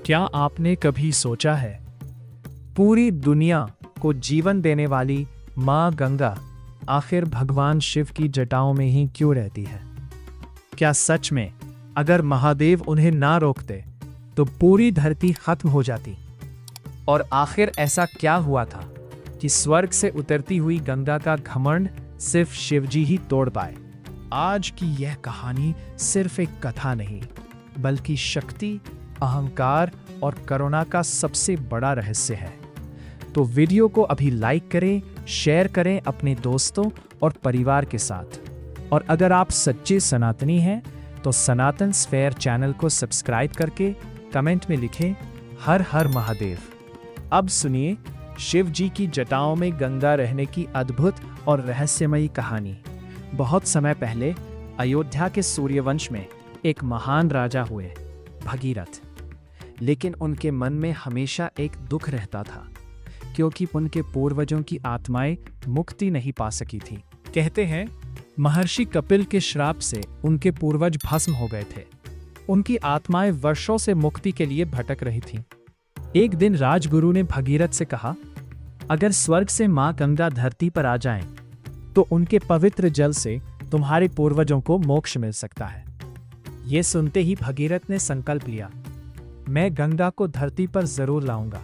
क्या आपने कभी सोचा है, पूरी दुनिया को जीवन देने वाली माँ गंगा आखिर भगवान शिव की जटाओं में ही क्यों रहती है? क्या सच में अगर महादेव उन्हें ना रोकते तो पूरी धरती खत्म हो जाती? और आखिर ऐसा क्या हुआ था कि स्वर्ग से उतरती हुई गंगा का घमंड सिर्फ शिवजी ही तोड़ पाए? आज की यह कहानी सिर्फ एक कथा नहीं, बल्कि शक्ति, अहंकार और करुणा का सबसे बड़ा रहस्य है। तो वीडियो को अभी लाइक करें, शेयर करें अपने दोस्तों और परिवार के साथ। और अगर आप सच्चे सनातनी हैं तो सनातन स्फेयर चैनल को सब्सक्राइब करके कमेंट में लिखें हर हर महादेव। अब सुनिए शिव जी की जटाओं में गंगा रहने की अद्भुत और रहस्यमयी कहानी। बहुत समय पहले अयोध्या के सूर्यवंश में एक महान राजा हुए, भगीरथ। लेकिन उनके मन में हमेशा एक दुख रहता था, क्योंकि उनके पूर्वजों की आत्माएं मुक्ति नहीं पा सकी थी। कहते हैं महर्षि कपिल के श्राप से उनके पूर्वज भस्म हो गए थे। उनकी आत्माएं वर्षों से मुक्ति के लिए भटक रही थीं। एक दिन राजगुरु ने भगीरथ से कहा, अगर स्वर्ग से मां गंगा धरती पर आ जाएं, तो उनके पवित्र जल से तुम्हारे पूर्वजों को मोक्ष मिल सकता है। यह सुनते ही भगीरथ ने संकल्प लिया, मैं गंगा को धरती पर जरूर लाऊंगा।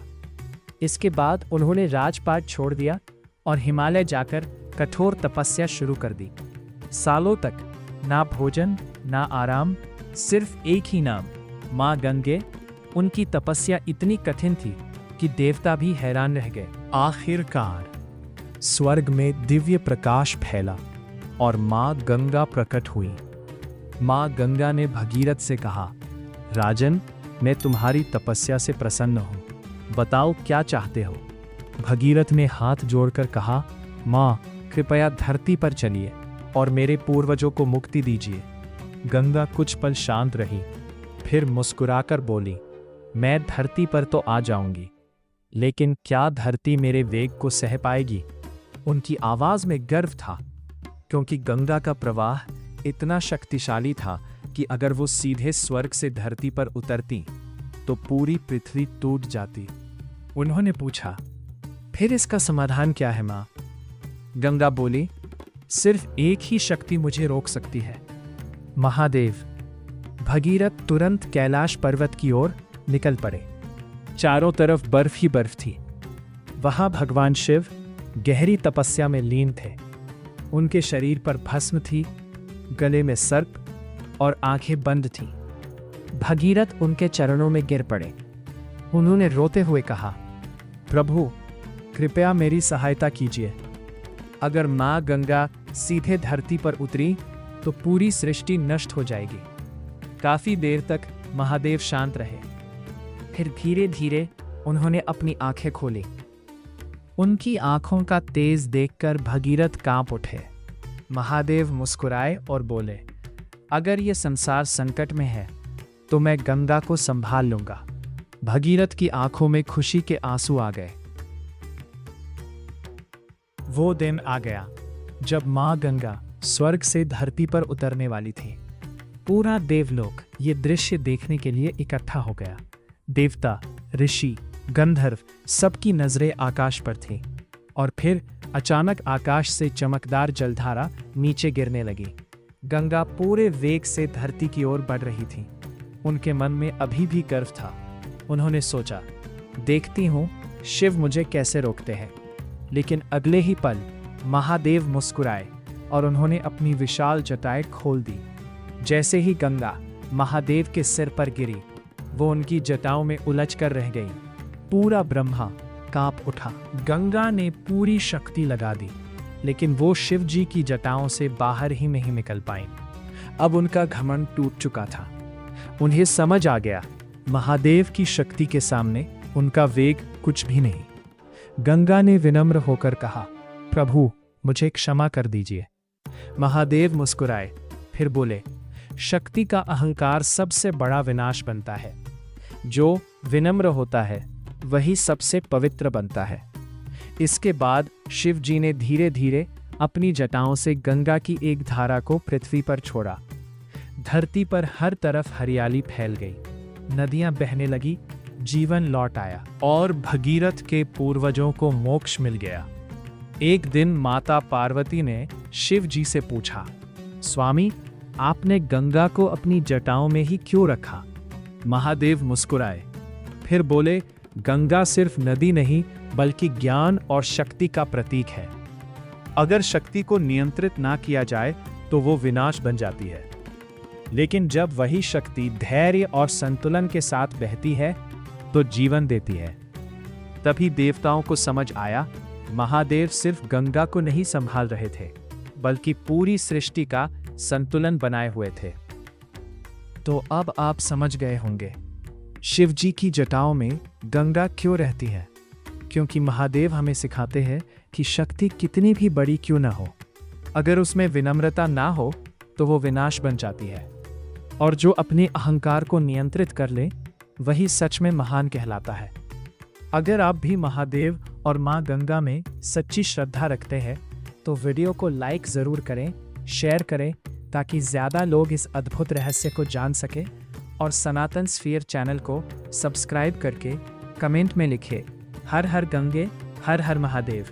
इसके बाद उन्होंने राजपाट छोड़ दिया और हिमालय जाकर कठोर तपस्या शुरू कर दी। सालों तक ना भोजन ना आराम, सिर्फ एक ही नाम, मां गंगे। उनकी तपस्या इतनी कठिन थी कि देवता भी हैरान रह गए। आखिरकार स्वर्ग में दिव्य प्रकाश फैला और मां गंगा प्रकट हुई। मां गंगा ने भगीरथ से कहा, राजन, मैं तुम्हारी तपस्या से प्रसन्न हूं, बताओ क्या चाहते हो? भगीरथ ने हाथ जोड़कर कहा, मां, कृपया धरती पर चलिए और मेरे पूर्वजों को मुक्ति दीजिए। गंगा कुछ पल शांत रही, फिर मुस्कुराकर बोली, मैं धरती पर तो आ जाऊंगी, लेकिन क्या धरती मेरे वेग को सह पाएगी? उनकी आवाज में गर्व था, क्योंकि गंगा का प्रवाह इतना शक्तिशाली था कि अगर वो सीधे स्वर्ग से धरती पर उतरती तो पूरी पृथ्वी टूट जाती। उन्होंने पूछा, फिर इसका समाधान क्या है मां? गंगा बोली, सिर्फ एक ही शक्ति मुझे रोक सकती है, महादेव। भगीरथ तुरंत कैलाश पर्वत की ओर निकल पड़े। चारों तरफ बर्फ ही बर्फ थी। वहां भगवान शिव गहरी तपस्या में लीन थे। उनके शरीर पर भस्म थी, गले में सर्प और आंखें बंद थीं। भगीरथ उनके चरणों में गिर पड़े। उन्होंने रोते हुए कहा, प्रभु, कृपया मेरी सहायता कीजिए। अगर मां गंगा सीधे धरती पर उतरी तो पूरी सृष्टि नष्ट हो जाएगी। काफी देर तक महादेव शांत रहे। फिर धीरे धीरे उन्होंने अपनी आंखें खोली। उनकी आंखों का तेज देखकर भगीरथ कांप उठे। महादेव मुस्कुराए और बोले, अगर ये संसार संकट में है तो मैं गंगा को संभाल लूंगा। भगीरथ की आंखों में खुशी के आंसू आ गए। वो दिन आ गया जब मां गंगा स्वर्ग से धरती पर उतरने वाली थी। पूरा देवलोक ये दृश्य देखने के लिए इकट्ठा हो गया। देवता, ऋषि, गंधर्व, सबकी नजरें आकाश पर थी। और फिर अचानक आकाश से चमकदार जलधारा नीचे गिरने लगी। गंगा पूरे वेग से धरती की ओर बढ़ रही थी। उनके मन में अभी भी गर्व था। उन्होंने सोचा, देखती हूं शिव मुझे कैसे रोकते हैं। लेकिन अगले ही पल महादेव मुस्कुराए और उन्होंने अपनी विशाल जटाएं खोल दी। जैसे ही गंगा महादेव के सिर पर गिरी, वो उनकी जटाओं में उलझकर रह गई। पूरा ब्रह्मा कांप उठा। गंगा ने पूरी शक्ति लगा दी, लेकिन वो शिव जी की जटाओं से बाहर ही नहीं निकल पाई। अब उनका घमंड टूट चुका था। उन्हें समझ आ गया, महादेव की शक्ति के सामने उनका वेग कुछ भी नहीं। गंगा ने विनम्र होकर कहा, प्रभु, मुझे क्षमा कर दीजिए। महादेव मुस्कुराए, फिर बोले, शक्ति का अहंकार सबसे बड़ा विनाश बनता है। जो विनम्र होता है वही सबसे पवित्र बनता है। इसके बाद शिव जी ने धीरे धीरे अपनी जटाओं से गंगा की एक धारा को पृथ्वी पर छोड़ा। धरती पर हर तरफ हरियाली फैल गई। नदियां बहने लगी, जीवन लौट आया और भगीरथ के पूर्वजों को मोक्ष मिल गया। एक दिन माता पार्वती ने शिव जी से पूछा, स्वामी, आपने गंगा को अपनी जटाओं में ही क्यों रखा? महादेव मुस्कुराए, फिर बोले, गंगा सिर्फ नदी नहीं बल्कि ज्ञान और शक्ति का प्रतीक है। अगर शक्ति को नियंत्रित ना किया जाए तो वो विनाश बन जाती है, लेकिन जब वही शक्ति धैर्य और संतुलन के साथ बहती है तो जीवन देती है। तभी देवताओं को समझ आया, महादेव सिर्फ गंगा को नहीं संभाल रहे थे बल्कि पूरी सृष्टि का संतुलन बनाए हुए थे। तो अब आप समझ गए होंगे शिव जी की जटाओं में गंगा क्यों रहती है। क्योंकि महादेव हमें सिखाते हैं कि शक्ति कितनी भी बड़ी क्यों ना हो, अगर उसमें विनम्रता ना हो तो वो विनाश बन जाती है, और जो अपने अहंकार को नियंत्रित कर ले वही सच में महान कहलाता है। अगर आप भी महादेव और माँ गंगा में सच्ची श्रद्धा रखते हैं तो वीडियो को लाइक ज़रूर करें, शेयर करें, ताकि ज़्यादा लोग इस अद्भुत रहस्य को जान सकें, और सनातन स्फीयर चैनल को सब्सक्राइब करके कमेंट में लिखें, हर हर गंगे, हर हर महादेव।